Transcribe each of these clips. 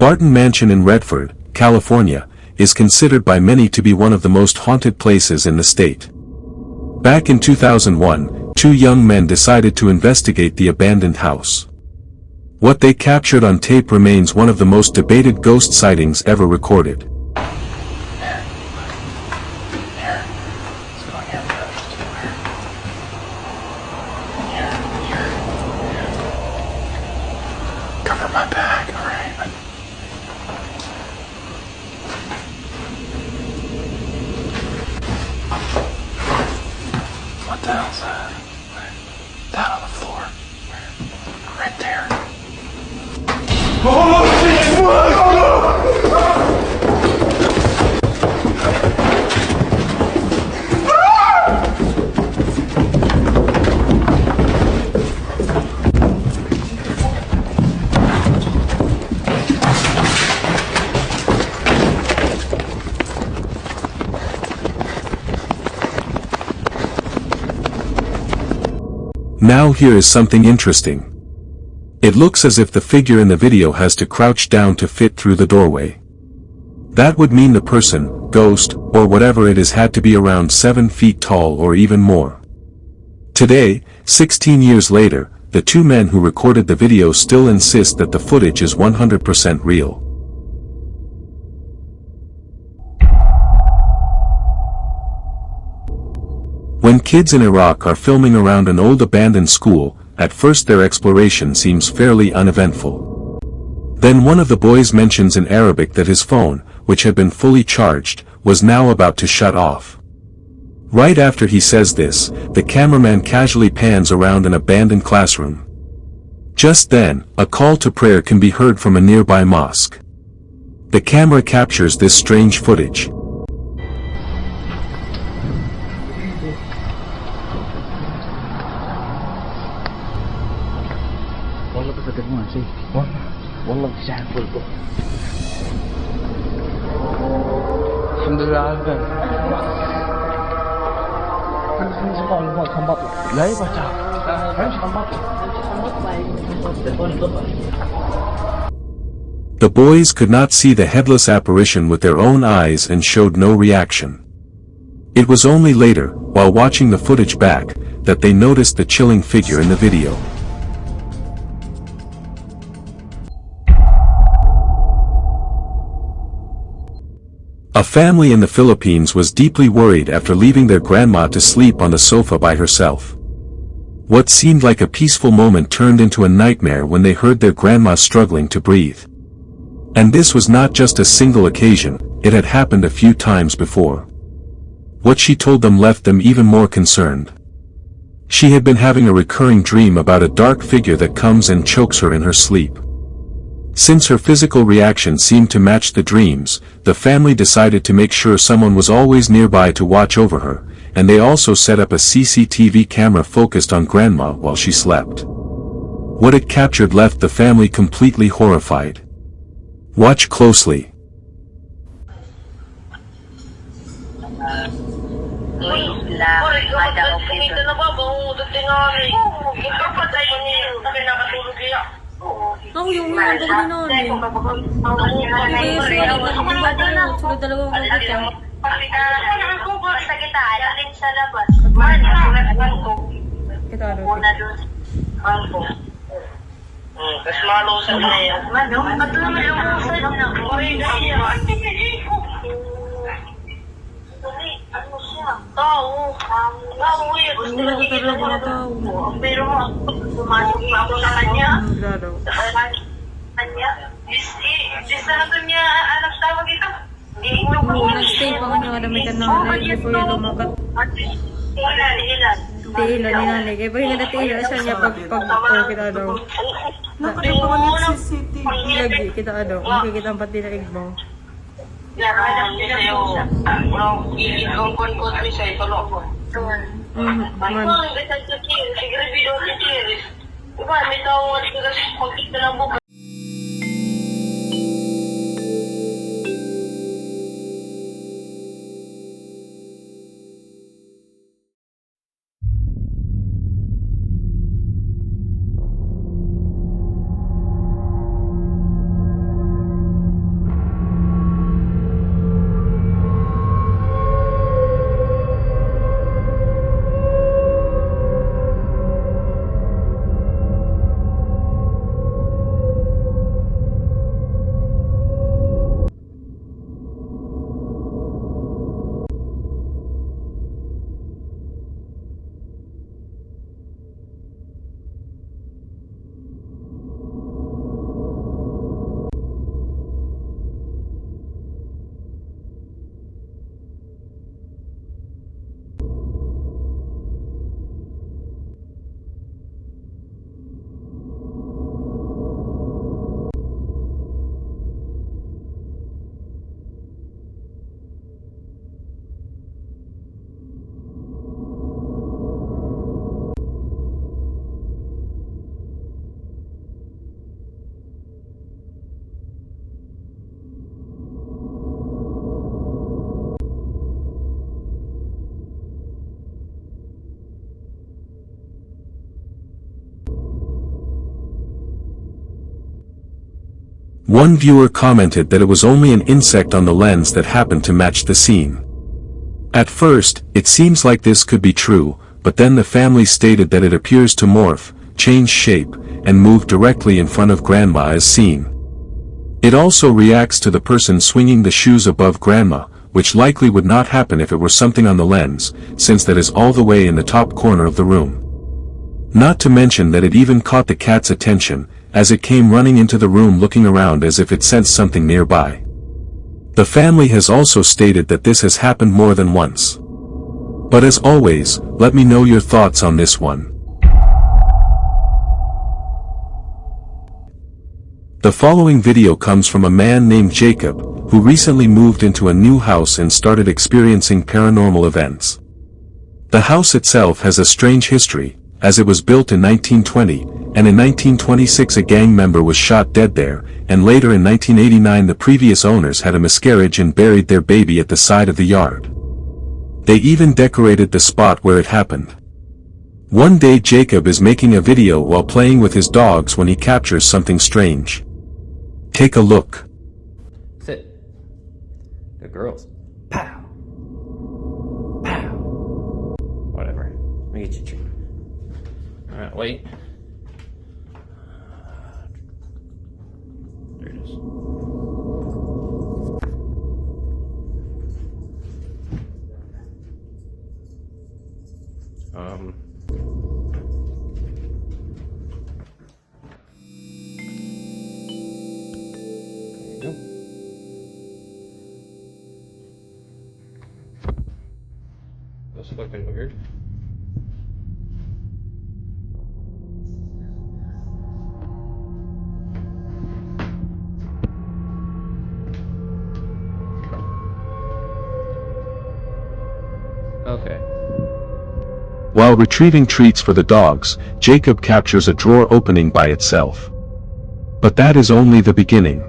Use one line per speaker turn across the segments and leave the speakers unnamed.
Barton Mansion in Redford, California, is considered by many to be one of the most haunted places in the state. Back in 2001, two young men decided to investigate the abandoned house. What they captured on tape remains one of the most debated ghost sightings ever recorded.
Cover my bag, alright. What the hell's that? Down on the floor. Right there. Oh, shit!
Now here is something interesting. It looks as if the figure in the video has to crouch down to fit through the doorway. That would mean the person, ghost, or whatever it is had to be around 7 feet tall or even more. Today, 16 years later, the two men who recorded the video still insist that the footage is 100% real. When kids in Iraq are filming around an old abandoned school, at first their exploration seems fairly uneventful. Then one of the boys mentions in Arabic that his phone, which had been fully charged, was now about to shut off. Right after he says this, the cameraman casually pans around an abandoned classroom. Just then, a call to prayer can be heard from a nearby mosque. The camera captures this strange footage.
والله بتساعد فوق الحمد لله على الباب لا يبقى
The boys could not see the headless apparition with their own eyes and showed no reaction. It was only later, while watching the footage back, that they noticed the chilling figure in the video. A family in the Philippines was deeply worried after leaving their grandma to sleep on the sofa by herself. What seemed like a peaceful moment turned into a nightmare when they heard their grandma struggling to breathe. And this was not just a single occasion, it had happened a few times before. What she told them left them even more concerned. She had been having a recurring dream about a dark figure that comes and chokes her in her sleep. Since her physical reaction seemed to match the dreams, the family decided to make sure someone was always nearby to watch over her, and they also set up a CCTV camera focused on Grandma while she slept. What it captured left the family completely horrified. Watch closely.
Ako yung mga gano'n eh. Yung kasi awan yung bata yun. Sunod dalawang mga dyan.
Sa kita, alin sa labas. Mana,
Kita ano?
muna doon. Bangko. Tapos malusan na yan. Mano? At naman lumusan na. Ano siya? Tao. Tao eh. Gusto
Wala
lang
ko talaga na tao.
Pero pumasok pa ako sa kanya.
Grado.
Kanya. Disarato niya anak tawag ito.
Nag-stay pa kanya kada may kanalay before yung lumakat.
Ilan.
Tihila ni nanay. Kaya pa yung natihila siya niya pag kita daw. Lagi kita daw. Makikita ang pati na igmo.
Alam niya sa'yo. Ang kon-kon ni sa'yo. Tulog ko.
Man.
Siguro video ni Tiris. Diba, may tawag ko kasi pagkita ng buka.
One viewer commented that it was only an insect on the lens that happened to match the scene. At first, it seems like this could be true, but then the family stated that it appears to morph, change shape, and move directly in front of Grandma as seen. It also reacts to the person swinging the shoes above Grandma, which likely would not happen if it were something on the lens, since that is all the way in the top corner of the room. Not to mention that it even caught the cat's attention, as it came running into the room looking around as if it sensed something nearby. The family has also stated that this has happened more than once. But as always, let me know your thoughts on this one. The following video comes from a man named Jacob, who recently moved into a new house and started experiencing paranormal events. The house itself has a strange history, as it was built in 1920, and in 1926 a gang member was shot dead there, and later in 1989 the previous owners had a miscarriage and buried their baby at the side of the yard. They even decorated the spot where it happened. One day Jacob is making a video while playing with his dogs when he captures something strange. Take a look.
Sit. Good girls. Pow. Pow. Whatever. Let me get you a treat. Alright, wait. There it is. There you go. That's looking weird. Okay.
While retrieving treats for the dogs, Jacob captures a drawer opening by itself. But that is only the beginning.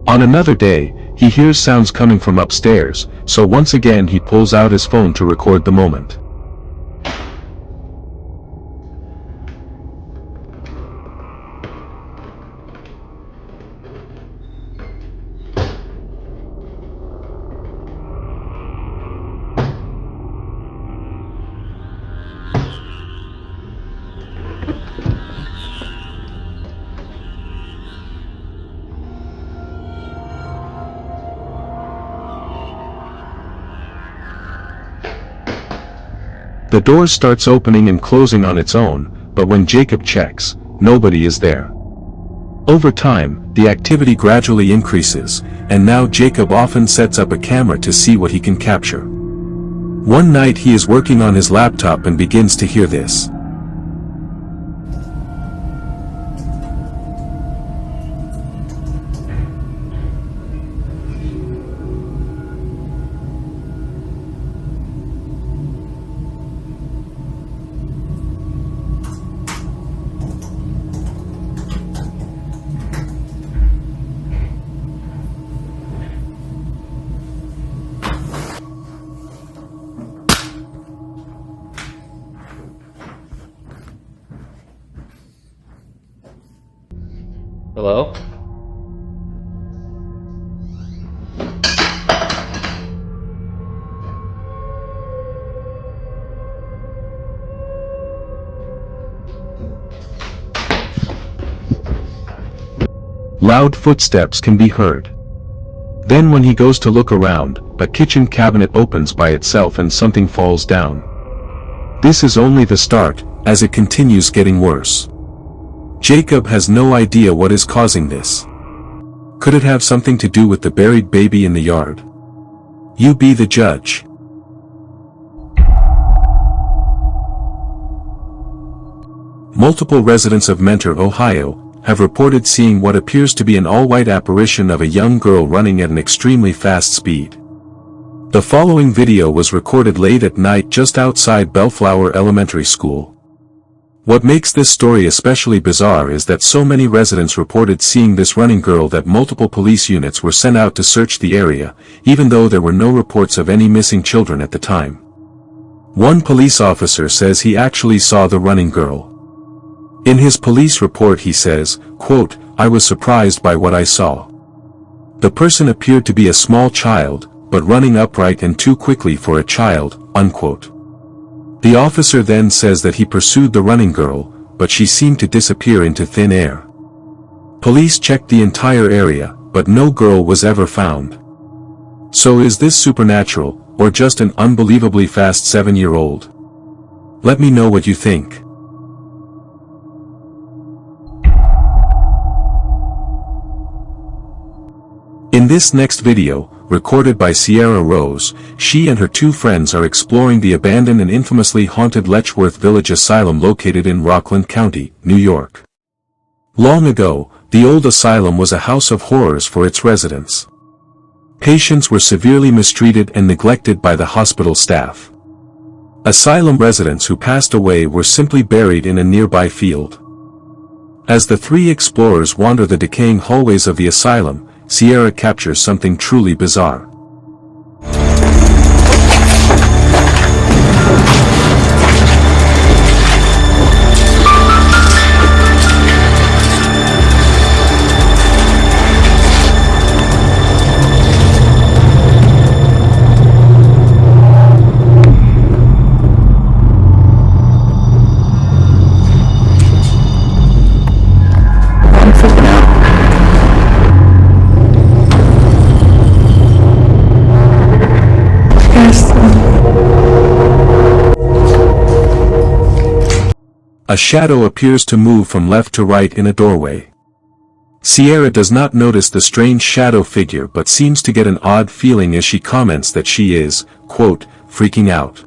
On another day, he hears sounds coming from upstairs, so once again he pulls out his phone to record the moment. The door starts opening and closing on its own, but when Jacob checks, nobody is there. Over time, the activity gradually increases, and now Jacob often sets up a camera to see what he can capture. One night he is working on his laptop and begins to hear this.
Hello?
Loud footsteps can be heard. Then when he goes to look around, a kitchen cabinet opens by itself and something falls down. This is only the start, as it continues getting worse. Jacob has no idea what is causing this. Could it have something to do with the buried baby in the yard? You be the judge. Multiple residents of Mentor, Ohio, have reported seeing what appears to be an all-white apparition of a young girl running at an extremely fast speed. The following video was recorded late at night just outside Bellflower Elementary School. What makes this story especially bizarre is that so many residents reported seeing this running girl that multiple police units were sent out to search the area, even though there were no reports of any missing children at the time. One police officer says he actually saw the running girl. In his police report he says, quote, I was surprised by what I saw. The person appeared to be a small child, but running upright and too quickly for a child, unquote. The officer then says that he pursued the running girl, but she seemed to disappear into thin air. Police checked the entire area, but no girl was ever found. So is this supernatural, or just an unbelievably fast 7-year-old? Let me know what you think. In this next video, recorded by Sierra Rose, she and her 2 friends are exploring the abandoned and infamously haunted Letchworth Village Asylum located in Rockland County, New York. Long ago, the old asylum was a house of horrors for its residents. Patients were severely mistreated and neglected by the hospital staff. Asylum residents who passed away were simply buried in a nearby field. As the 3 explorers wander the decaying hallways of the asylum, Sierra captures something truly bizarre. A shadow appears to move from left to right in a doorway. Sierra does not notice the strange shadow figure but seems to get an odd feeling as she comments that she is, quote, freaking out.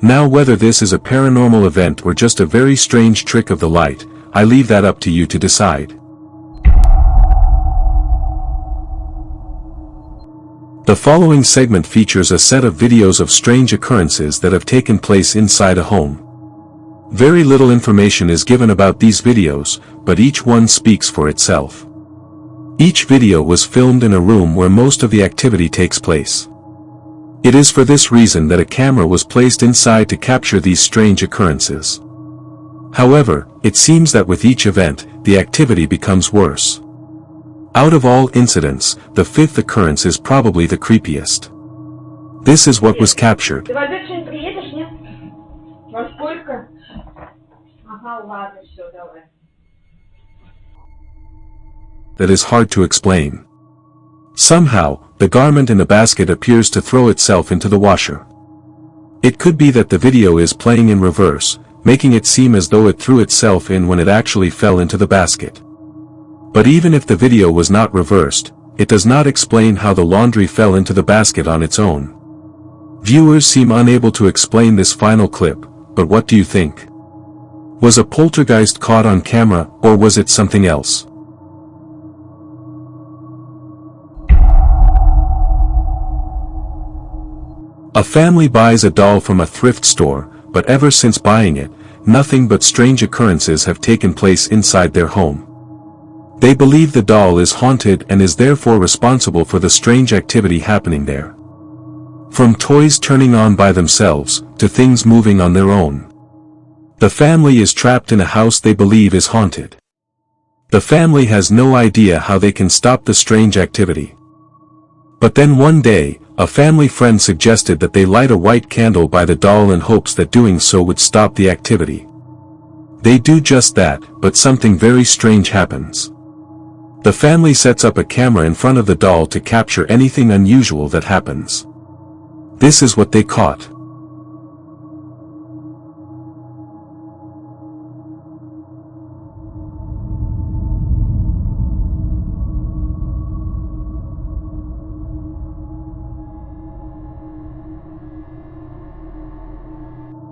Now whether this is a paranormal event or just a very strange trick of the light, I leave that up to you to decide. The following segment features a set of videos of strange occurrences that have taken place inside a home. Very little information is given about these videos, but each one speaks for itself. Each video was filmed in a room where most of the activity takes place. It is for this reason that a camera was placed inside to capture these strange occurrences. However, it seems that with each event, the activity becomes worse. Out of all incidents, the 5th occurrence is probably the creepiest. This is what was captured. That is hard to explain. Somehow, the garment in the basket appears to throw itself into the washer. It could be that the video is playing in reverse, making it seem as though it threw itself in when it actually fell into the basket. But even if the video was not reversed, it does not explain how the laundry fell into the basket on its own. Viewers seem unable to explain this final clip, but what do you think? Was a poltergeist caught on camera, or was it something else? A family buys a doll from a thrift store, but ever since buying it, nothing but strange occurrences have taken place inside their home. They believe the doll is haunted and is therefore responsible for the strange activity happening there. From toys turning on by themselves, to things moving on their own. The family is trapped in a house they believe is haunted. The family has no idea how they can stop the strange activity. But then one day, a family friend suggested that they light a white candle by the doll in hopes that doing so would stop the activity. They do just that, but something very strange happens. The family sets up a camera in front of the doll to capture anything unusual that happens. This is what they caught.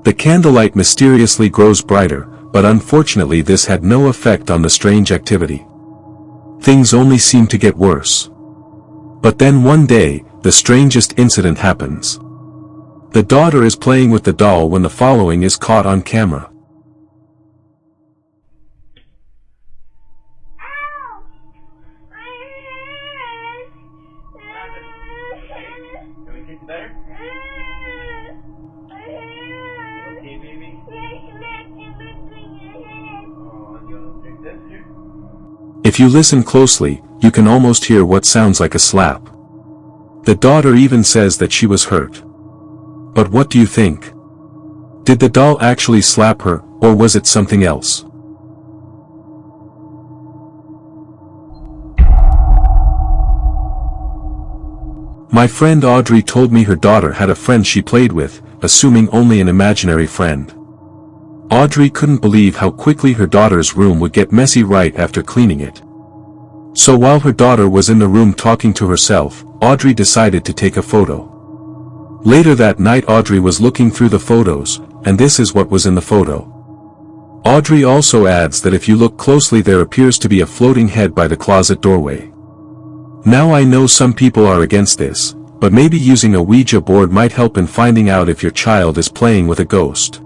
The candlelight mysteriously grows brighter, but unfortunately this had no effect on the strange activity. Things only seem to get worse. But then one day, the strangest incident happens. The daughter is playing with the doll when the following is caught on camera. If you listen closely, you can almost hear what sounds like a slap. The daughter even says that she was hurt. But what do you think? Did the doll actually slap her, or was it something else? My friend Audrey told me her daughter had a friend she played with, assuming only an imaginary friend. Audrey couldn't believe how quickly her daughter's room would get messy right after cleaning it. So while her daughter was in the room talking to herself, Audrey decided to take a photo. Later that night Audrey was looking through the photos, and this is what was in the photo. Audrey also adds that if you look closely there appears to be a floating head by the closet doorway. Now I know some people are against this, but maybe using a Ouija board might help in finding out if your child is playing with a ghost.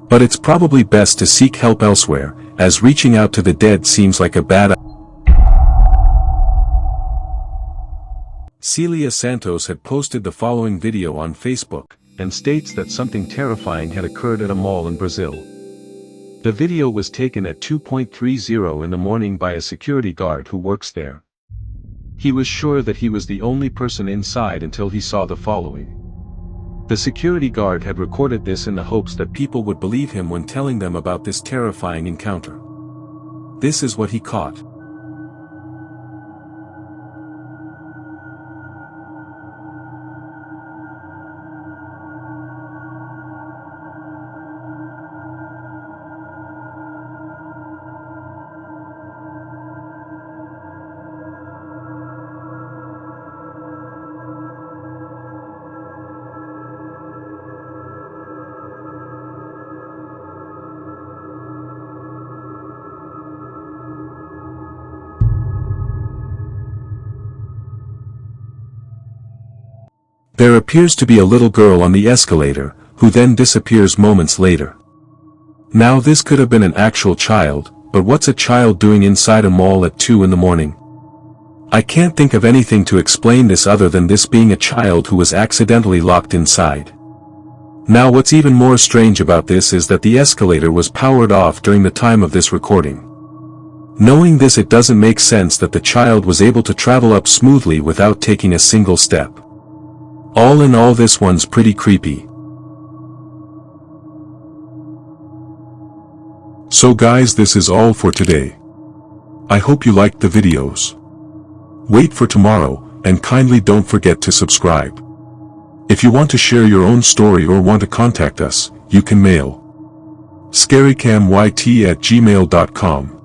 But it's probably best to seek help elsewhere, as reaching out to the dead seems like a bad idea. Celia Santos had posted the following video on Facebook, and states that something terrifying had occurred at a mall in Brazil. The video was taken at 2:30 in the morning by a security guard who works there. He was sure that he was the only person inside until he saw the following. The security guard had recorded this in the hopes that people would believe him when telling them about this terrifying encounter. This is what he caught. There appears to be a little girl on the escalator, who then disappears moments later. Now this could have been an actual child, but what's a child doing inside a mall at 2 in the morning? I can't think of anything to explain this other than this being a child who was accidentally locked inside. Now what's even more strange about this is that the escalator was powered off during the time of this recording. Knowing this, it doesn't make sense that the child was able to travel up smoothly without taking a single step. All in all, this one's pretty creepy. So guys, this is all for today. I hope you liked the videos. Wait for tomorrow, and kindly don't forget to subscribe. If you want to share your own story or want to contact us, you can mail scarycamyt@gmail.com.